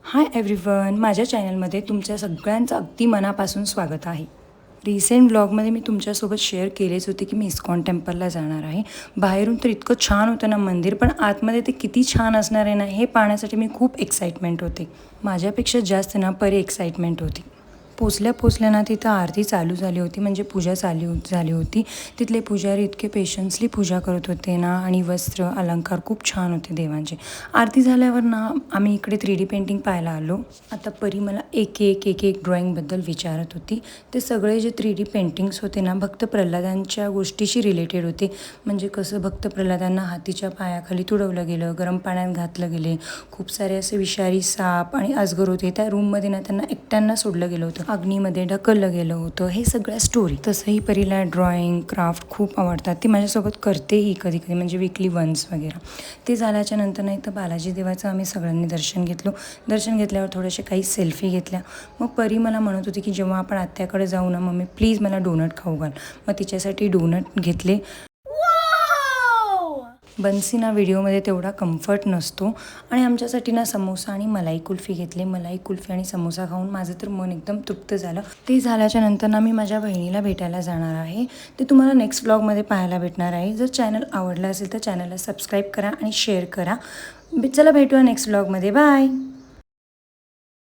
Hi everyone, माझ्या चॅनलमध्ये तुमच्या सगळ्यांचं अगदी मनापासून स्वागत आहे. रिसेंट व्लॉगमध्ये मी तुमच्यासोबत शेअर केलेच होते की मी इस्कॉन टेम्पलला जाणार आहे. बाहेरून तर इतकं छान होतं ना मंदिर, पण आतमध्ये ते किती छान असणार आहे ना हे पाहण्यासाठी मी खूप एक्साइटमेंट होते. माझ्यापेक्षा जास्त ना परी एक्साइटमेंट होती. पोचल्या ना तिथं आरती चालू झाली होती, म्हणजे पूजा झाली होती. तिथले पुजारी इतके पेशन्सली पूजा करत होते ना, आणि वस्त्र अलंकार खूप छान होते देवांचे. आरती झाल्यावर ना आम्ही इकडे 3D पेंटिंग पाहायला आलो. आता परी मला एक ड्रॉइंगबद्दल विचारत होती. ते सगळे जे 3D पेंटिंग्स होते ना भक्त प्रल्हादांच्या गोष्टीशी रिलेटेड होते. म्हणजे कसं भक्त प्रल्हादांना हातीच्या पायाखाली तुडवलं गेलं, गरम पाण्यात घातलं गेले, खूप सारे असे विषारी साप आणि अजगर होते. त्या रूममध्ये ना त्यांना एकट्यांना सोडलं गेलं होतं, अग्नीमध्ये ढकललं गेलं होतं. हे सगळ्या स्टोरी. तसंही परीला ड्रॉइंग क्राफ्ट खूप आवडतात. ती माझ्यासोबत करतेही कधी कधी, म्हणजे वीकली वन्स वगैरे. ते झाल्याच्या नंतर नाही तर बालाजी देवाचं आम्ही सगळ्यांनी दर्शन घेतलं. दर्शन घेतल्यावर थोडेसे काही सेल्फी घेतल्या. मग परी मला म्हणत होती की जेव्हा आपण आत्याकडे जाऊ ना मम्मी प्लीज मला डोनट खाऊ घाल. मग तिच्यासाठी डोनट घेतले. बन्सीना व्हिडिओमध्ये तेवढा कम्फर्ट नसतो, आणि आमच्यासाठी ना समोसा आणि मलाई कुल्फी घेतले. मलाई कुल्फी आणि समोसा खाऊन माझं तर मन एकदम तृप्त झालं. ते झाल्याच्या नंतर ना मी माझ्या बहिणीला भेटायला जाणार आहे. ते तुम्हाला नेक्स्ट व्लॉगमध्ये पाहायला भेटणार आहे. जर चॅनल आवडलं असेल तर चॅनलला सबस्क्राईब करा आणि शेअर करा. चला भेटूया नेक्स्ट व्लॉगमध्ये. बाय.